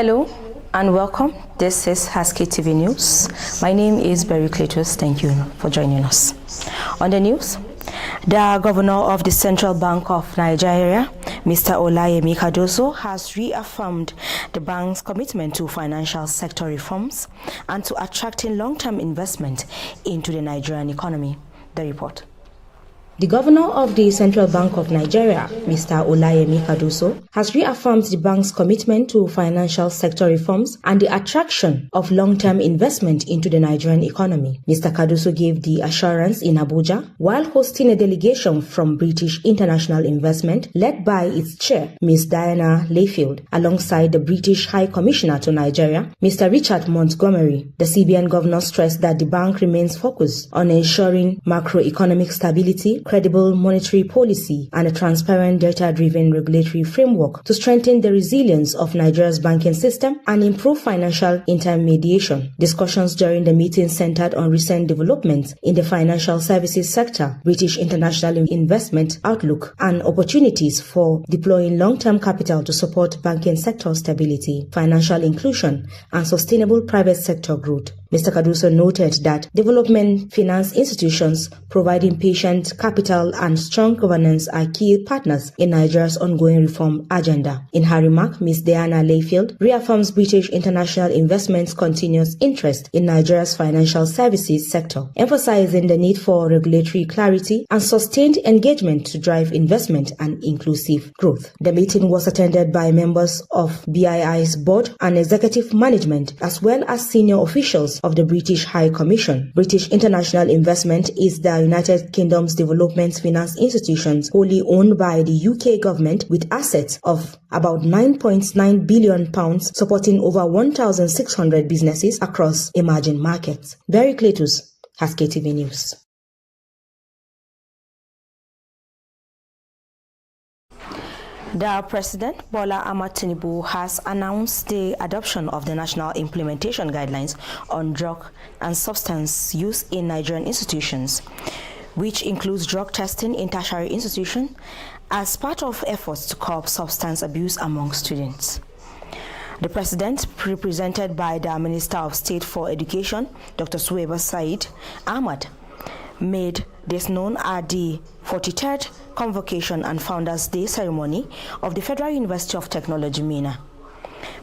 Hello and welcome. This is Haske-Tv News. My name is Barry Cletus. Thank you for joining us. On the news, the governor of the Central Bank of Nigeria, Mr. Olayemi Cardoso, has reaffirmed the bank's commitment to financial sector reforms and to attracting long-term investment into the Nigerian economy. The report. The governor of the Central Bank of Nigeria, Mr. Olayemi Cardoso, has reaffirmed the bank's commitment to financial sector reforms and the attraction of long-term investment into the Nigerian economy. Mr. Cardoso gave the assurance in Abuja while hosting a delegation from British International Investment led by its chair, Ms. Diana Layfield, alongside the British High Commissioner to Nigeria, Mr. Richard Montgomery. The CBN governor stressed that the bank remains focused on ensuring macroeconomic stability, credible monetary policy, and a transparent data-driven regulatory framework to strengthen the resilience of Nigeria's banking system and improve financial intermediation. Discussions during the meeting centered on recent developments in the financial services sector, British international investment outlook, and opportunities for deploying long-term capital to support banking sector stability, financial inclusion, and sustainable private sector growth. Mr. Cardoso noted that development finance institutions providing patient capital and strong governance are key partners in Nigeria's ongoing reform agenda. In her remark, Ms. Diana Layfield reaffirms British International Investment's continuous interest in Nigeria's financial services sector, emphasizing the need for regulatory clarity and sustained engagement to drive investment and inclusive growth. The meeting was attended by members of BII's board and executive management, as well as senior officials of the British High Commission. British International Investment is the United Kingdom's development finance institutions wholly owned by the UK government with assets of about £9.9 billion supporting over 1,600 businesses across emerging markets. Barry Cletus, Haske-Tv News. The President, Bola Ahmed Tinubu, has announced the adoption of the National Implementation Guidelines on Drug and Substance Use in Nigerian Institutions, which includes drug testing in tertiary institutions as part of efforts to curb substance abuse among students. The President, represented by the Minister of State for Education, Dr. Suwaiba Said Ahmad, made this known at the 43rd Convocation and Founders Day ceremony of the Federal University of Technology, Minna.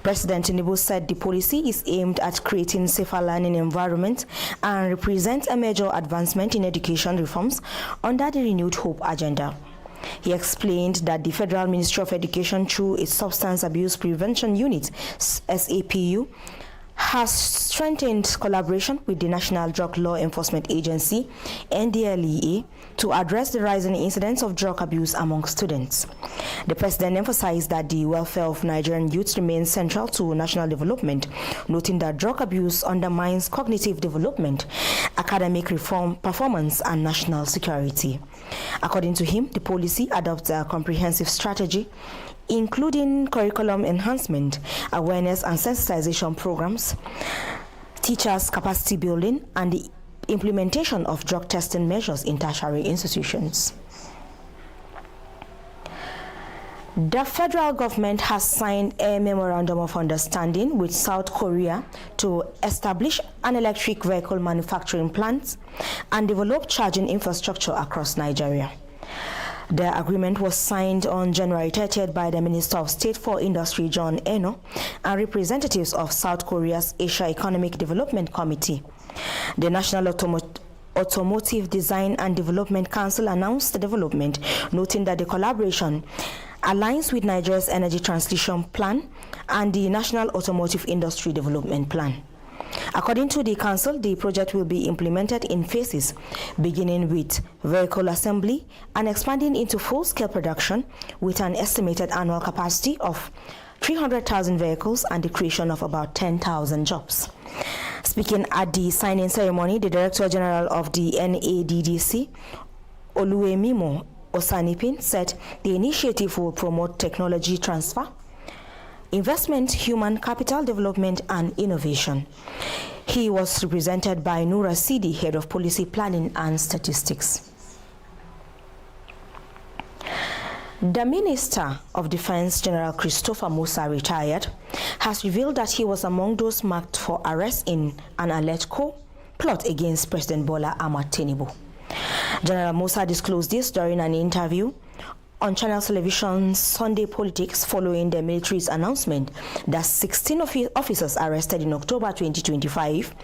President Tinubu said the policy is aimed at creating safer learning environments and represents a major advancement in education reforms under the Renewed Hope agenda. He explained that the Federal Ministry of Education, through its Substance Abuse Prevention Unit, SAPU, has strengthened collaboration with the National Drug Law Enforcement Agency, NDLEA, to address the rising incidents of drug abuse among students. The President emphasized that the welfare of Nigerian youth remains central to national development, noting that drug abuse undermines cognitive development, academic reform, performance, and national security. According to him, the policy adopts a comprehensive strategy including curriculum enhancement, awareness and sensitization programs, teachers' capacity building, and the implementation of drug testing measures in tertiary institutions. The federal government has signed a memorandum of understanding with South Korea to establish an electric vehicle manufacturing plant and develop charging infrastructure across Nigeria. The agreement was signed on January 30th by the Minister of State for Industry, John Eno, and representatives of South Korea's Asia Economic Development Committee. The National Automotive Design and Development Council announced the development, noting that the collaboration aligns with Nigeria's Energy Transition Plan and the National Automotive Industry Development Plan. According to the council, the project will be implemented in phases, beginning with vehicle assembly and expanding into full-scale production with an estimated annual capacity of 300,000 vehicles and the creation of about 10,000 jobs. Speaking at the signing ceremony, the Director General of the NADDC, Oluwemimo Osanipin, said the initiative will promote technology transfer, investment, human capital development, and innovation. He was represented by Nura Sidi, Head of Policy Planning and Statistics. The Minister of Defense, General Christopher Musa, retired, has revealed that he was among those marked for arrest in an alleged plot against President Bola Ahmed Tinubu. General Musa disclosed this during an interview on Channel Television's Sunday Politics following the military's announcement that 16 officers arrested in October 2025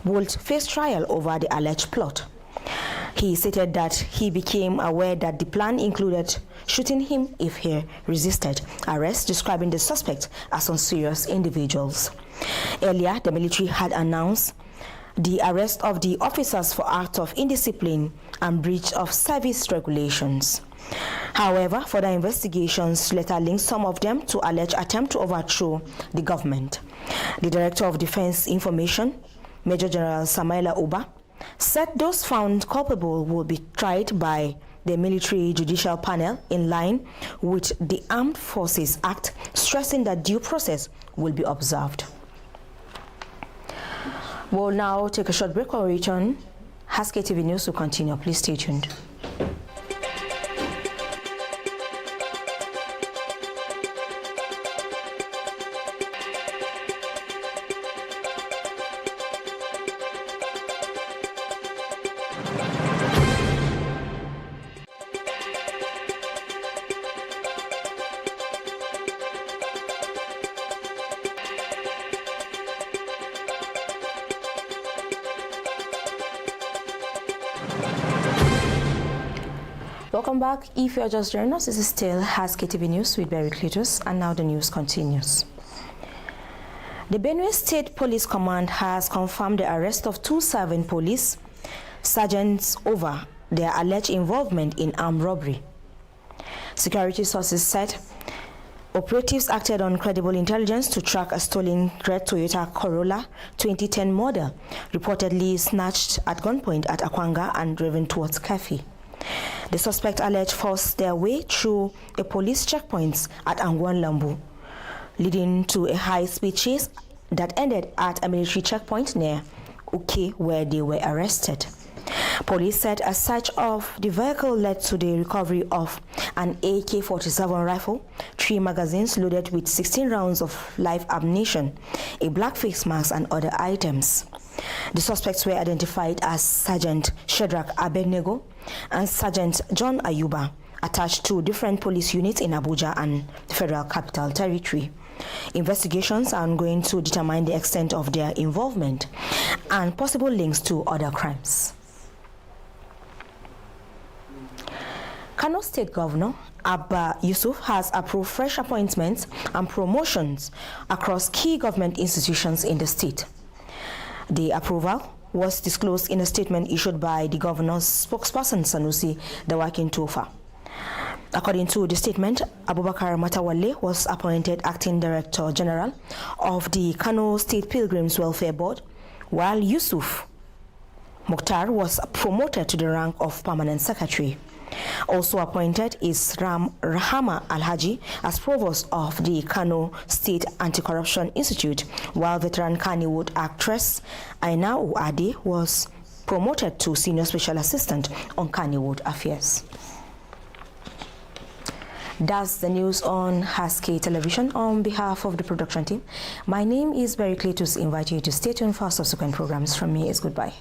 would face trial over the alleged plot. He stated that he became aware that the plan included shooting him if he resisted arrest, describing the suspect as unserious individuals. Earlier, the military had announced the arrest of the officers for acts of indiscipline and breach of service regulations. However, further investigations later linked some of them to alleged attempt to overthrow the government. The Director of Defense Information, Major General Samaila Uba, said those found culpable will be tried by the Military Judicial Panel in line with the Armed Forces Act, stressing that due process will be observed. We'll now take a short break or return. Haske-Tv News will continue. Please stay tuned. Welcome back. If you are just joining us, this is still Haske-Tv News with Barry Cletus, and now the news continues. The Benue State Police Command has confirmed the arrest of 2 serving police sergeants over their alleged involvement in armed robbery. Security sources said operatives acted on credible intelligence to track a stolen red Toyota Corolla 2010 model, reportedly snatched at gunpoint at Akwanga and driven towards Kefi. The suspect alleged forced their way through a police checkpoint at Angwan Lambu, leading to a high-speed chase that ended at a military checkpoint near Uke, where they were arrested. Police said a search of the vehicle led to the recovery of an AK-47 rifle, 3 magazines loaded with 16 rounds of live ammunition, a black face mask, and other items. The suspects were identified as Sergeant Shedrack Abednego and Sergeant John Ayuba, attached to different police units in Abuja and the Federal Capital Territory. Investigations are ongoing to determine the extent of their involvement and possible links to other crimes. Kano State Governor Abba Yusuf has approved fresh appointments and promotions across key government institutions in the state. The approval was disclosed in a statement issued by the governor's spokesperson Sanusi Dawakin Tofa. According to the statement, Abubakar Matawale was appointed Acting Director General of the Kano State Pilgrims Welfare Board, while Yusuf Mukhtar was promoted to the rank of Permanent Secretary. Also appointed is Rahama Alhaji as Provost of the Kano State Anti-Corruption Institute, while veteran Kannywood actress Aina Uade was promoted to Senior Special Assistant on Kannywood Affairs. That's the news on Haske Television. On behalf of the production team, my name is Berry Cletus. Invite you to stay tuned for subsequent programs. From me is goodbye.